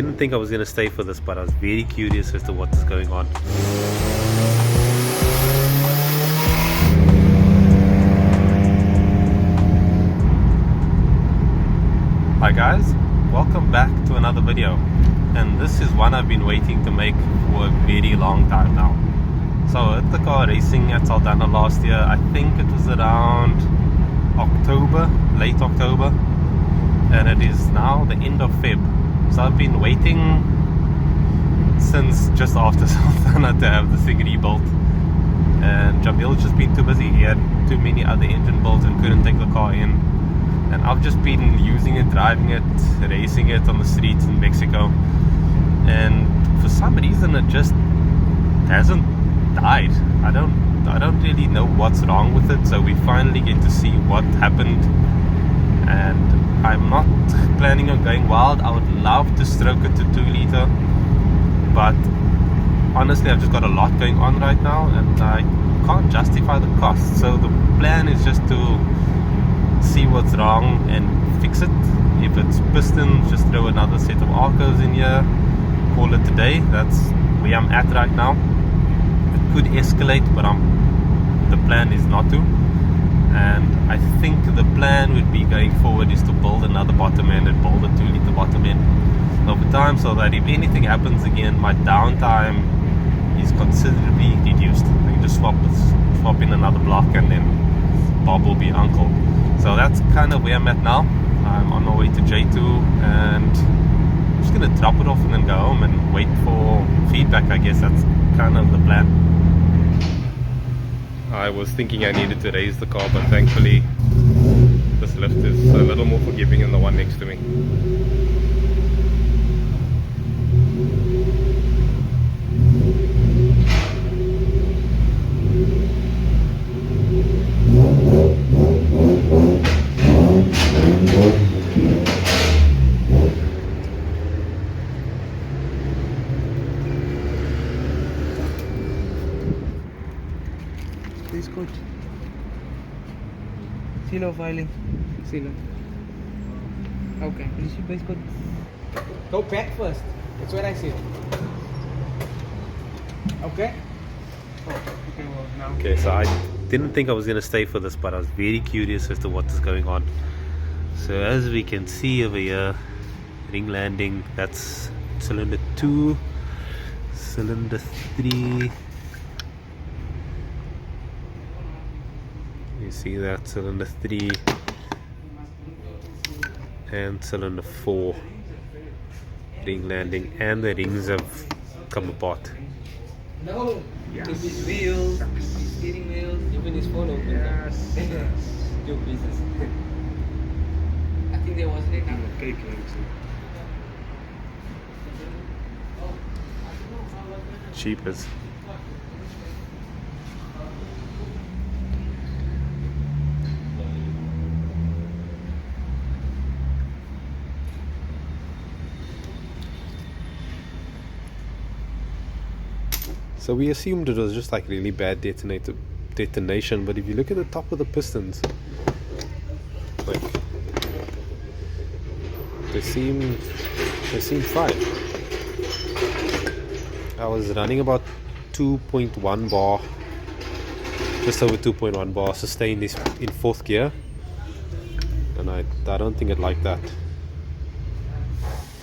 Didn't think I was going to stay for this, but I was very curious as to what is going on. Hi guys, welcome back to another video, and this is one I've been waiting to make for a very long time now. So I hit the car racing at Saldanha last year. I think it was around October, late October, and it is now the end of Feb. So I've been waiting since just after Saldanha to have the thing rebuilt, and Jamil's just been too busy. He had too many other engine builds and couldn't take the car in, and I've just been using it, driving it, racing it on the streets in Mexico, and for some reason it just hasn't died. I don't really know what's wrong with it. So we finally get to see what happened, and I'm not planning on going wild. I would love to stroke it to 2 liter, but honestly I've just got a lot going on right now and I can't justify the cost. So the plan is just to see what's wrong and fix it. If it's pistons, just throw another set of arcos in here, call it today. That's where I'm at right now. It could escalate, but the plan is not to. And I think the plan would be going forward is to build another bottom end and build a 2 liter bottom end over time, so that if anything happens again, my downtime is considerably reduced. I can just swap in another block and then Bob will be uncle. So that's kind of where I'm at now. I'm on my way to J2 and I'm just going to drop it off and then go home and wait for feedback. I guess that's kind of the plan. I was thinking I needed to raise the car, but thankfully this lift is a little more forgiving than the one next to me. Please coach. Silo filing. Silo. Okay. Please base code. Go back first. That's what I said. Okay? Oh, okay, well now. Okay, so I didn't think I was going to stay for this, but I was very curious as to what is going on. So as we can see over here, ring landing, that's cylinder 2, cylinder 3. You see that cylinder 3 and cylinder 4 ring landing, and the rings have come apart. No! Yes. Took his wheels, took his steering wheels, even his phone open. Yes. 2 pieces. I think there was like cake. Cheapers. So we assumed it was just like really bad detonation, but if you look at the top of the pistons, like they seem fine. I was running about 2.1 bar, just over 2.1 bar sustained is in 4th gear, and I don't think it liked that.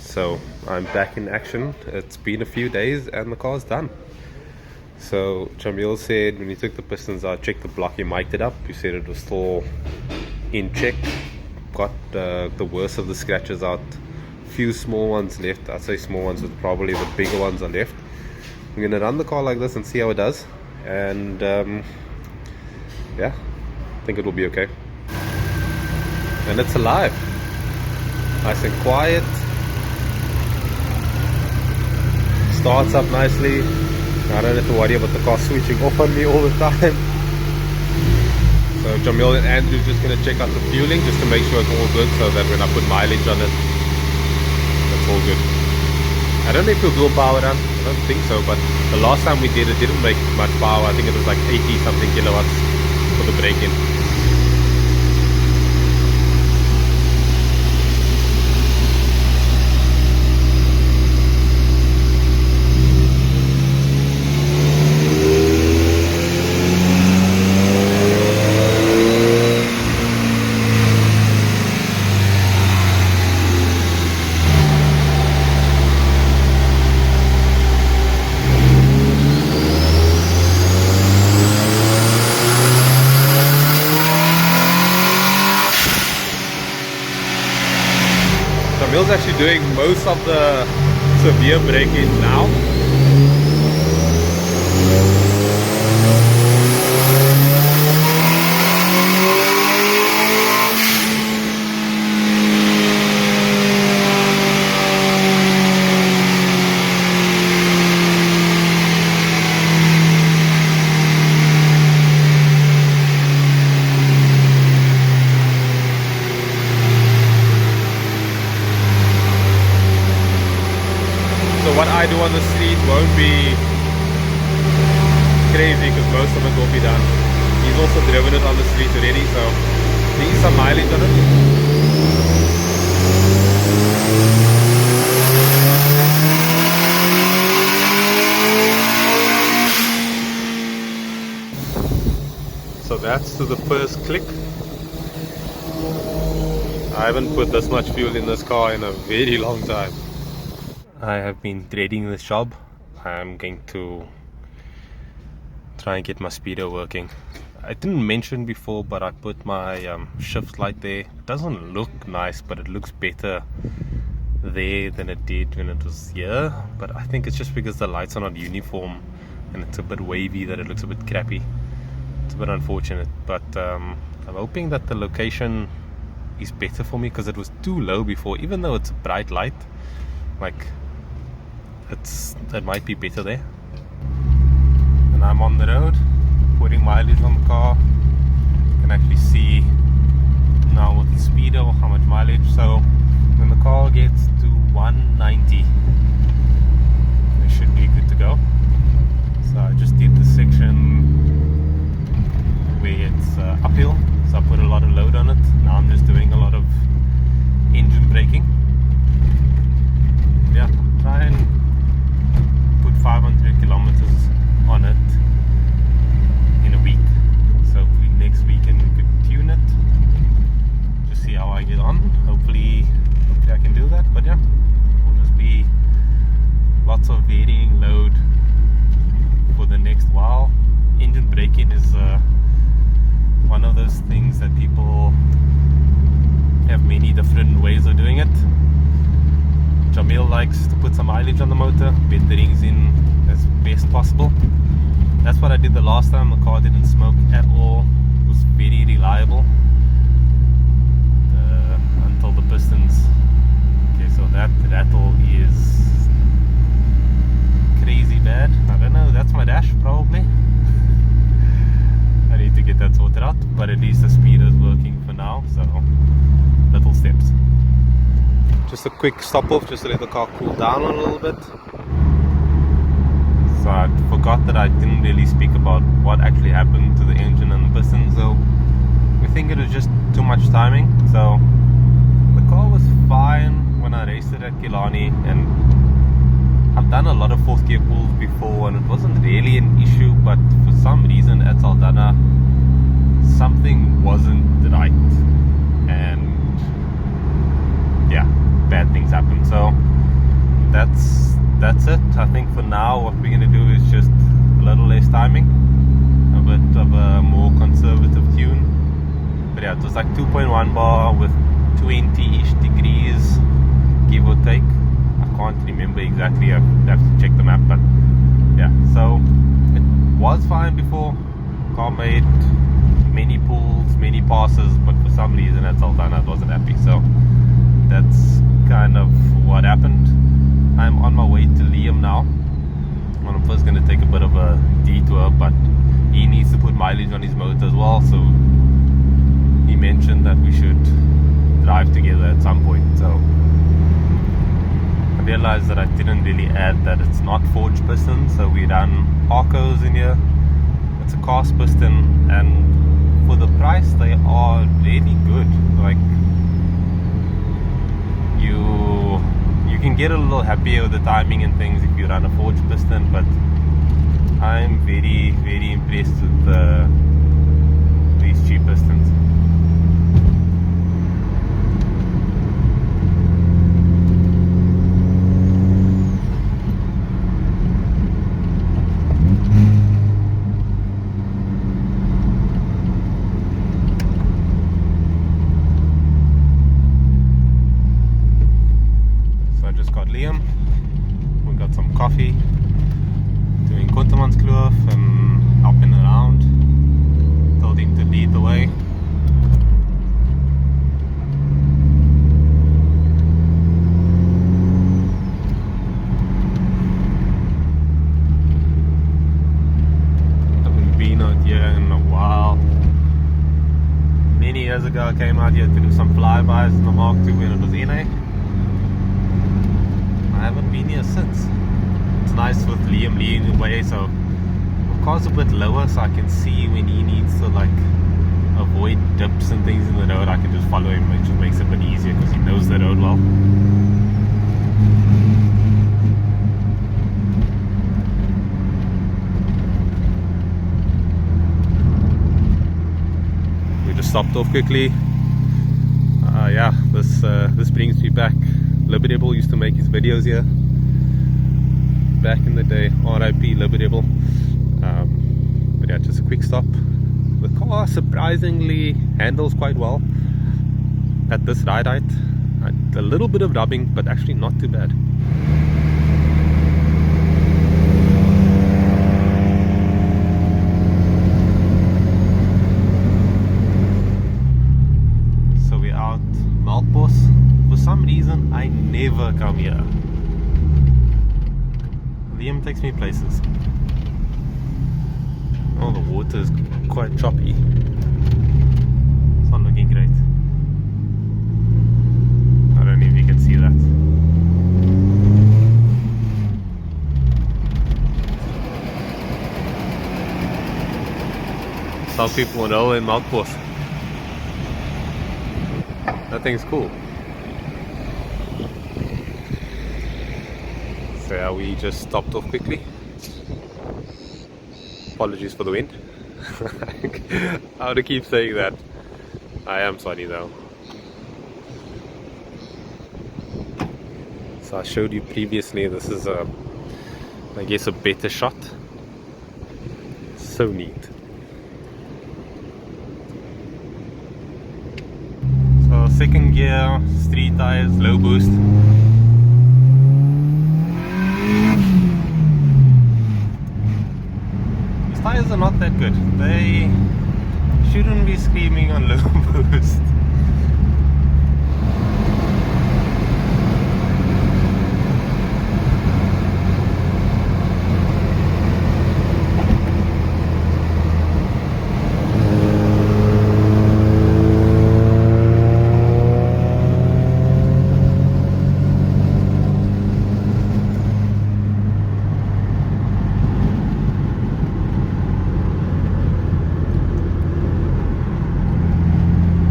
So I'm back in action. It's been a few days and the car's done. So Jamil said when he took the pistons out, checked the block, he mic'd it up. He said it was still in check. Got the worst of the scratches out. Few small ones left. I'd say small ones, but probably the bigger ones are left. I'm gonna run the car like this and see how it does. And yeah, I think it will be okay. And it's alive. Nice and quiet. Starts up nicely. I don't have to worry about the car switching off on me all the time. So Jamil and Andrew's just going to check out the fueling just to make sure it's all good, so that when I put mileage on it, that's all good. I don't know if it'll do a power run. I don't think so, but the last time we did it didn't make much power. I think it was like 80 something kilowatts for the break-in. doing most of the severe braking now. What I do on the street won't be crazy because most of it will be done. He's also driven it on the street already, so there is some mileage on it. So that's to the first click. I haven't put this much fuel in this car in a very long time. I have been dreading this job. I'm going to try and get my speedo working. I didn't mention before, but I put my shift light there. It doesn't look nice, but it looks better there than it did when it was here. But I think it's just because the lights are not uniform and it's a bit wavy that it looks a bit crappy. It's a bit unfortunate, but I'm hoping that the location is better for me because it was too low before. Even though it's a bright light, like it might be better there. And I'm on the road putting mileage on the car. You can actually see now with the speedo how much mileage. So when the car gets to 190, it should be good to go. So I just did the section where it's uphill, so I put a lot of load on it. Now I'm just doing a lot of engine braking. Yeah, try and put 500 kilometers on it in a week. So hopefully next weekend we could tune it. Just see how I get on. Hopefully I can do that. But yeah, will just be lots of varying load for the next while. Engine braking is one of those things that people have many different ways of doing it. Jamil likes to put some mileage on the motor, get the rings in as best possible. That's what I did the last time. The car didn't smoke at all. It was very reliable until the pistons. Okay, so that rattle is crazy bad. I don't know, that's my dash probably. I need to get that sorted out, but at least the speed is working for now, so little steps. Just a quick stop off just to let the car cool down a little bit. So I forgot that I didn't really speak about what actually happened to the engine and the piston. So we think it was just too much timing. So the car was fine when I raced it at Killarney, and I've done a lot of fourth gear pulls before and it wasn't really an issue, but for some reason at Saldanha something wasn't right, and yeah, bad things happen. So that's it. I think for now what we're going to do is just a little less timing, a bit of a more conservative tune. But yeah, it was like 2.1 bar with 20-ish degrees give or take. I can't remember exactly, I have to check the map, but yeah, so it was fine before. Car made many pulls, many passes, but for some reason at Saldanha it wasn't happy. So that's kind of what happened. I'm on my way to Liam now. Well, I'm first going to take a bit of a detour, but he needs to put mileage on his motor as well, so he mentioned that we should drive together at some point. So I realized that I didn't really add that it's not forged piston, so we run Arcos in here. It's a cast piston, and for the price they are really good. Like you can get a little happier with the timing and things if you run a forged piston, but I'm very, very impressed with these cheap pistons. coffee, doing Kontermanskloof and helping around, told him to lead the way. Haven't been out here in a while. Many years ago I came out here to do some flybys in the Mark II when it was NA. I haven't been here since. It's nice with Liam leading the way, so the car's a bit lower so I can see when he needs to like avoid dips and things in the road. I can just follow him, which just makes it a bit easier because he knows the road well. We just stopped off quickly. Yeah, this brings me back. Libertable used to make his videos here back in the day. RIP Libertable. But yeah, just a quick stop. The car surprisingly handles quite well at this ride height. A little bit of rubbing, but actually not too bad. So we're out Melkbos. For some reason I never come here. Liam takes me places. Oh, the water is quite choppy. It's not looking great. I don't know if you can see that. Some people know in Melkbos. That thing's cool. So yeah, we just stopped off quickly. Apologies for the wind. I want to keep saying that. I am sorry though. So I showed you previously, this is I guess a better shot. So neat. So second gear, street tires, low boost. These tires are not that good. They shouldn't be screaming on low boost.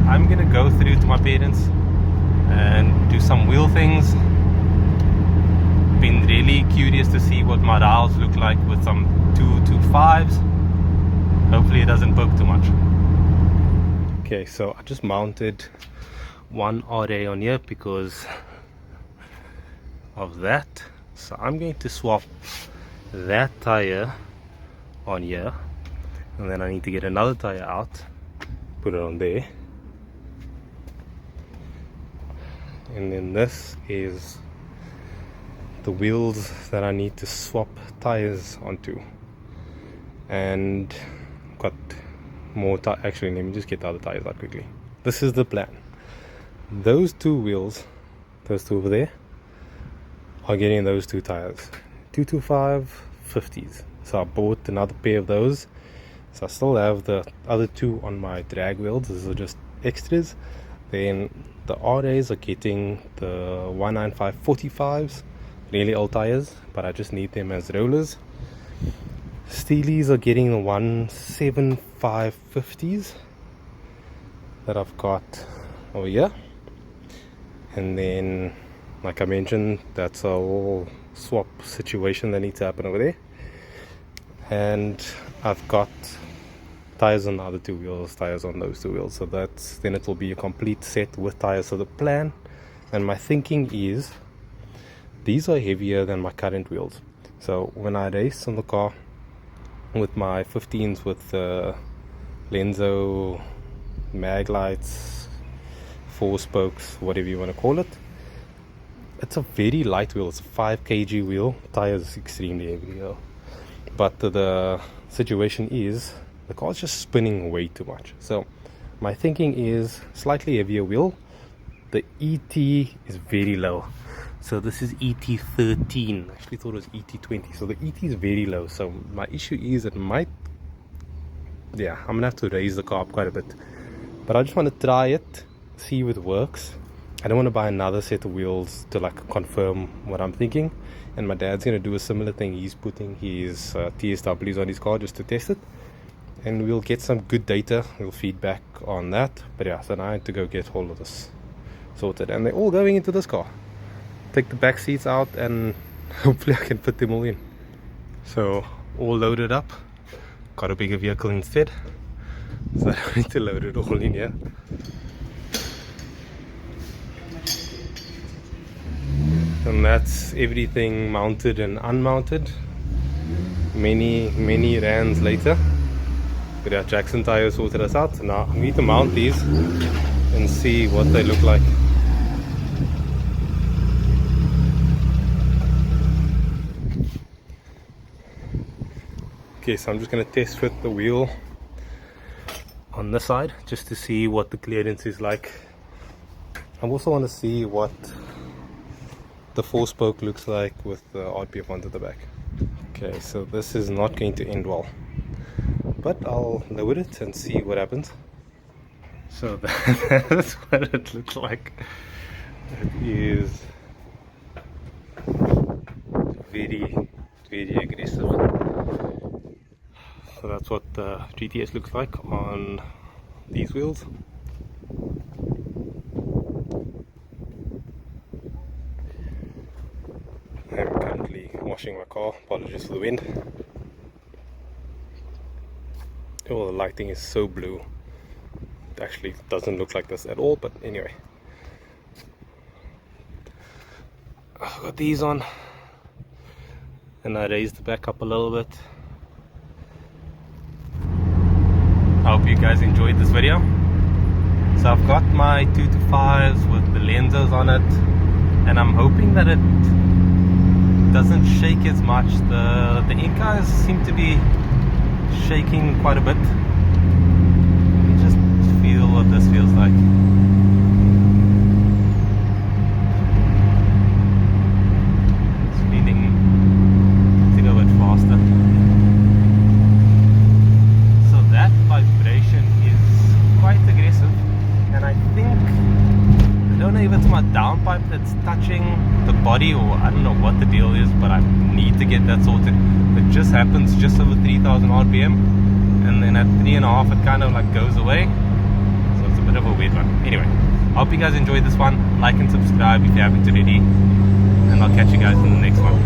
I'm gonna go through to my parents and do some wheel things. Been really curious to see what my dials look like with some 225s. Hopefully it doesn't poke too much. Okay, so I just mounted one RA on here because of that. So I'm going to swap that tire on here, and then I need to get another tire out, put it on there. And then this is the wheels that I need to swap tires onto. And got more actually, let me just get the other tires out quickly. This is the plan. Those two wheels, those two over there, are getting those two tires. 225 50s. So I bought another pair of those. So I still have the other two on my drag wheels. These are just extras. Then the RAs are getting the 195 45s, really old tires, but I just need them as rollers. Steelies are getting the 175 50s that I've got over here. And then, like I mentioned, that's a whole swap situation that needs to happen over there. And I've got tires on the other two wheels, tires on those two wheels, so that's then it will be a complete set with tires. So the plan and my thinking is these are heavier than my current wheels, so when I race on the car with my 15s with Lenzo mag lights, 4 spokes, whatever you want to call it, it's a very light wheel. It's a 5 kg wheel. Tires is extremely heavy though. But the situation is the car's just spinning way too much. So my thinking is slightly heavier wheel. The ET is very low. So this is ET13. I actually thought it was ET20. So the ET is very low. So my issue is it might, yeah, I'm gonna have to raise the car up quite a bit. But I just want to try it, see if it works. I don't want to buy another set of wheels to like confirm what I'm thinking. And my dad's gonna do a similar thing. He's putting his TSWs on his car just to test it. And we'll get some good data. We'll feedback on that. But yeah, so now I had to go get all of this sorted. And they're all going into this car. Take the back seats out and hopefully I can fit them all in. So all loaded up. Got a bigger vehicle instead. So I don't need to load it all in here. And that's everything mounted and unmounted. Many rands later. But yeah, Jackson Tire sorted us out. So now I need to mount these and see what they look like. Okay, so I'm just going to test fit the wheel on this side just to see what the clearance is like. I also want to see what the 4-spoke looks like with the RPF onto the back. Okay, so this is not going to end well, but I'll load it and see what happens. So that's what it looks like. It is very aggressive. So that's what the GTS looks like on these wheels. I'm currently washing my car. Apologies for the wind. Oh, the lighting is so blue. It actually doesn't look like this at all, but anyway. I've got these on. And I raised the back up a little bit. I hope you guys enjoyed this video. So I've got my 225s with the lenses on it, and I'm hoping that it doesn't shake as much. The Incas seem to be shaking quite a bit. Let me just feel what this feels like. It's feeling to go a bit faster. That vibration is quite aggressive, and I think, I don't know if it's my downpipe that's touching the body or I don't know what the deal is, but I need to get that sorted. It just happens just over 3000 RPM, and then at 3.5 it kind of like goes away, so it's a bit of a weird one. Anyway, I hope you guys enjoyed this one. Like and subscribe if you haven't already, and I'll catch you guys in the next one.